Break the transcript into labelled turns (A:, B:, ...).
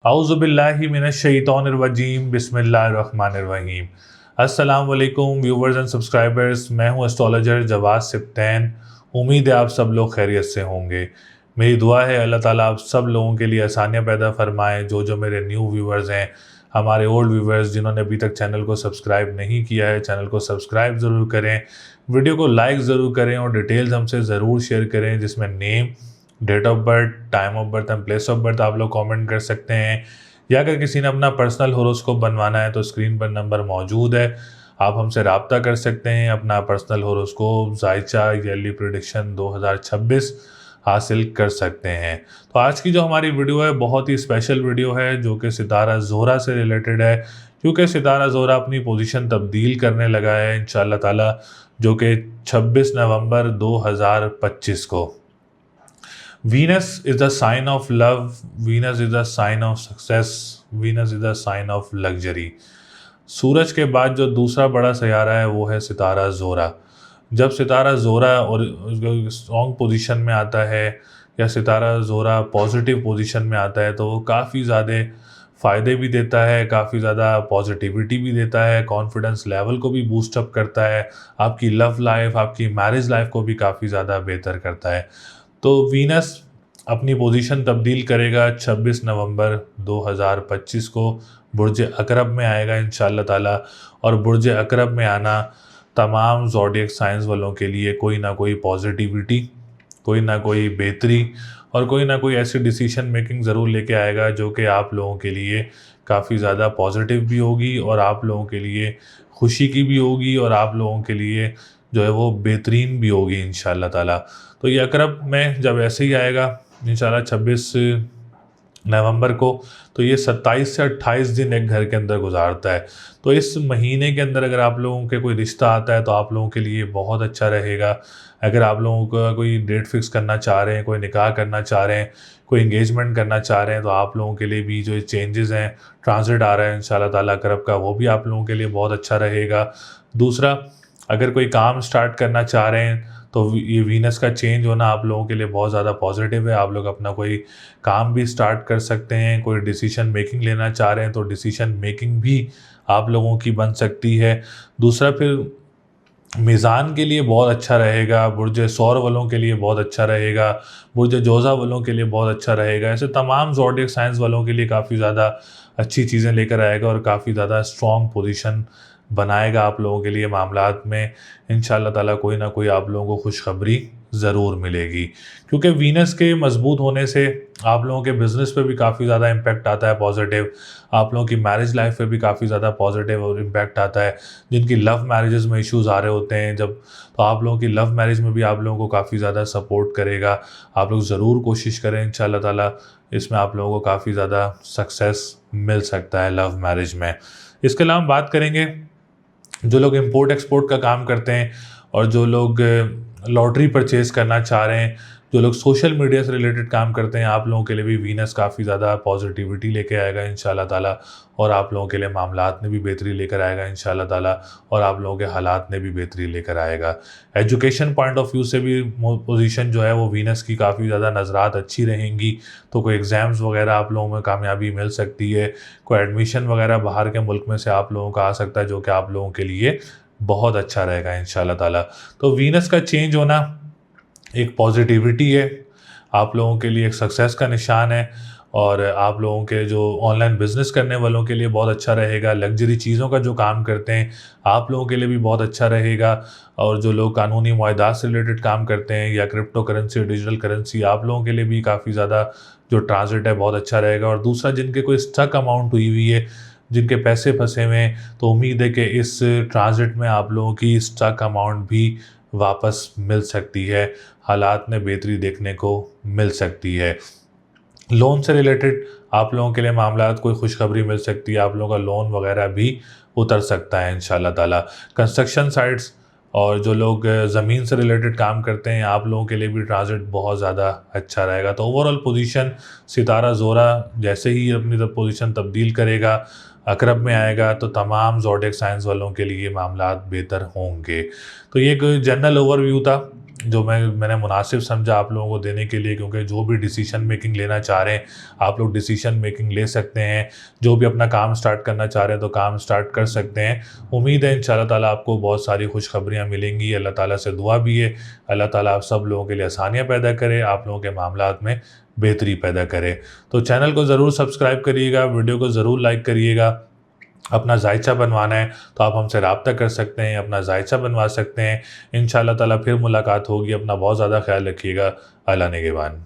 A: औज़ुबिल्लाहि मिनश्शैतानिर्रजीम बिस्मिल्लाहिर्रहमानिर्रहीम। अस्सलाम वालेकुम व्यूवर्स एंड सब्सक्राइबर्स, मैं हूं एस्ट्रोलॉजर जवाद सिप्तैन। उम्मीद है आप सब लोग खैरियत से होंगे। मेरी दुआ है अल्लाह ताला आप सब लोगों के लिए आसानियाँ पैदा फरमाएँ। जो मेरे न्यू व्यूवर्स हैं, हमारे ओल्ड व्यूवर्स जिन्होंने अभी तक चैनल को सब्सक्राइब नहीं किया है, चैनल को सब्सक्राइब ज़रूर करें, वीडियो को लाइक ज़रूर करें और डिटेल्स हमसे ज़रूर शेयर करें, जिसमें name, date of birth, time of birth and place of birth आप लोग कमेंट कर सकते हैं। या अगर किसी ने अपना पर्सनल होरोस्कोप बनवाना है तो स्क्रीन पर नंबर मौजूद है, आप हमसे रब्ता कर सकते हैं। अपना पर्सनल होरोस्कोप ज़ायचा ईयरली प्रेडिक्शन 2026 हासिल कर सकते हैं। तो आज की जो हमारी वीडियो है बहुत ही स्पेशल वीडियो है, जो कि सितारा ज़ोहरा से रिलेटेड है, क्योंकि सितारा ज़ोहरा अपनी पोजीशन तब्दील करने लगा है इंशाअल्लाह ताला, जो कि 26 नवंबर 2025 को। Venus is the sign of love, Venus is the sign of success, Venus is the sign of luxury. सूरज के बाद जो दूसरा बड़ा सयारा है वो है सितारा ज़ोहरा। जब सितारा ज़ोहरा और स्ट्रॉन्ग पोजीशन में आता है या सितारा ज़ोहरा पॉजिटिव पोजीशन में आता है तो वो काफ़ी ज़्यादा फ़ायदे भी देता है, काफ़ी ज़्यादा पॉजिटिविटी भी देता है, कॉन्फिडेंस लेवल को भी बूस्ट अप करता है, आपकी लव लाइफ, आपकी मैरिज लाइफ को भी काफ़ी ज़्यादा बेहतर करता है। तो वीनस अपनी पोजीशन तब्दील करेगा 26 नवंबर 2025 को, बुर्ज अकरब में आएगा इंशाअल्लाह ताला। और बुर्ज अकरब में आना तमाम ज़ोडिएक साइंस वालों के लिए कोई ना कोई पॉजिटिविटी, कोई ना कोई बेहतरी और कोई ना कोई ऐसी डिसीजन मेकिंग ज़रूर लेके आएगा जो कि आप लोगों के लिए काफ़ी ज़्यादा पॉजिटिव भी होगी और आप लोगों के लिए खुशी की भी होगी और आप लोगों के लिए जो है वो बेहतरीन भी होगी इंशाअल्लाह ताला। तो ये अकरब में जब ऐसे ही आएगा इंशाअल्लाह 26 नवंबर को, तो ये 27 से 28 दिन एक घर के अंदर गुजारता है। तो इस महीने के अंदर अगर आप लोगों के कोई रिश्ता आता है तो आप लोगों के लिए बहुत अच्छा रहेगा। अगर आप लोगों का कोई डेट फिक्स करना चाह रहे हैं, कोई निकाह करना चाह रहे हैं, कोई एंगेजमेंट करना चाह रहे हैं, तो आप लोगों के लिए भी जो चेंजेस हैं, ट्रांजिट आ रहा है इंशाअल्लाह ताला अकरब का, वो भी आप लोगों के लिए बहुत अच्छा रहेगा। दूसरा, अगर कोई काम स्टार्ट करना चाह रहे हैं तो ये वीनस का चेंज होना आप लोगों के लिए बहुत ज़्यादा पॉजिटिव है। आप लोग अपना कोई काम भी स्टार्ट कर सकते हैं, कोई डिसीजन मेकिंग लेना चाह रहे हैं तो डिसीजन मेकिंग भी आप लोगों की बन सकती है। दूसरा, फिर मीज़ान के लिए बहुत अच्छा रहेगा, बुर्ज सौर वालों के लिए बहुत अच्छा रहेगा, बुर्ज जोज़ा वालों के लिए बहुत अच्छा रहेगा। ऐसे तमाम ज़ोडिएक साइंस वालों के लिए काफ़ी ज़्यादा अच्छी चीज़ें लेकर आएगा और काफ़ी ज़्यादा स्ट्रॉन्ग पोजीशन बनाएगा आप लोगों के लिए मामलात में। इंशाअल्लाह ताला कोई ना कोई आप लोगों को खुशखबरी ज़रूर मिलेगी, क्योंकि वीनस के मजबूत होने से आप लोगों के बिज़नेस पे भी काफ़ी ज़्यादा इम्पैक्ट आता है पॉजिटिव, आप लोगों की मैरिज लाइफ पे भी काफ़ी ज़्यादा पॉजिटिव और इम्पैक्ट आता है। जिनकी लव मैरिजेज़ में इश्यूज़ आ रहे होते हैं जब, तो आप लोगों की लव मैरिज में भी आप लोगों को काफ़ी ज़्यादा सपोर्ट करेगा। आप लोग ज़रूर कोशिश करें, इंशाअल्लाह ताला इसमें आप लोगों को काफ़ी ज़्यादा सक्सेस मिल सकता है लव मैरिज में। इसके अलावा हम बात करेंगे जो लोग इंपोर्ट एक्सपोर्ट का काम करते हैं और जो लोग लॉटरी परचेज़ करना चाह रहे हैं, जो लोग सोशल मीडिया से रिलेटेड काम करते हैं, आप लोगों के लिए भी वीनस काफ़ी ज़्यादा पॉजिटिविटी लेके आएगा इंशाअल्लाह ताला और आप लोगों के लिए मामलात में भी बेहतरी लेकर आएगा इंशाअल्लाह ताला और आप लोगों के हालात में भी बेहतरी लेकर आएगा। एजुकेशन पॉइंट ऑफ व्यू से भी पोजीशन जो है वो वीनस की काफ़ी ज़्यादा नज़रात अच्छी रहेंगी, तो कोई एग्ज़ाम्स वगैरह आप लोगों में कामयाबी मिल सकती है, कोई एडमिशन वगैरह बाहर के मुल्क में से आप लोगों का आ सकता है, जो कि आप लोगों के लिए बहुत अच्छा रहेगा इंशाअल्लाह ताला। तो वीनस का चेंज होना एक पॉजिटिविटी है, आप लोगों के लिए एक सक्सेस का निशान है और आप लोगों के जो ऑनलाइन बिज़नेस करने वालों के लिए बहुत अच्छा रहेगा। लग्जरी चीज़ों का जो काम करते हैं आप लोगों के लिए भी बहुत अच्छा रहेगा और जो लोग कानूनी मुआहदात से रिलेटेड काम करते हैं या क्रिप्टो करेंसी, डिजिटल करेंसी, आप लोगों के लिए भी काफ़ी ज़्यादा जो ट्रांजिट है बहुत अच्छा रहेगा। और दूसरा, जिनके कोई स्टक अमाउंट हुई हुई है, जिनके पैसे फंसे हुए हैं, तो उम्मीद है कि इस ट्रांजिट में आप लोगों की स्टक अमाउंट भी वापस मिल सकती है, हालात में बेहतरी देखने को मिल सकती है। लोन से रिलेटेड आप लोगों के लिए मामलात कोई खुशखबरी मिल सकती है, आप लोगों का लोन वगैरह भी उतर सकता है इंशाअल्लाह ताला। कंस्ट्रक्शन साइट्स और जो लोग ज़मीन से रिलेटेड काम करते हैं, आप लोगों के लिए भी ट्रांजिट बहुत ज़्यादा अच्छा रहेगा। तो ओवरऑल पोजीशन सितारा ज़ोहरा जैसे ही अपनी पोजीशन तब्दील करेगा, अकरब में आएगा तो तमाम ज़ोडिएक साइंस वालों के लिए मामला बेहतर होंगे। तो ये एक जनरल ओवरव्यू था जो मैंने मुनासिब समझा आप लोगों को देने के लिए, क्योंकि जो भी डिसीजन मेकिंग लेना चाह रहे हैं आप लोग डिसीजन मेकिंग ले सकते हैं। जो भी अपना काम स्टार्ट करना चाह रहे हैं तो काम स्टार्ट कर सकते हैं। उम्मीद है इंशाल्लाह ताला आपको बहुत सारी खुशखबरियाँ मिलेंगी। अल्लाह ताला से दुआ भी है अल्लाह ताला आप सब लोगों के लिए आसानियाँ पैदा करे, आप लोगों के मामलात में बेहतरी पैदा करे। तो चैनल को ज़रूर सब्सक्राइब करिएगा, वीडियो को ज़रूर लाइक करिएगा। अपना जायचा बनवाना है तो आप हमसे रब्ता कर सकते हैं, अपना जायचा बनवा सकते हैं। इंशाल्लाह ताला फिर मुलाकात होगी। अपना बहुत ज़्यादा ख्याल रखिएगा। अल्लाह निगहबान।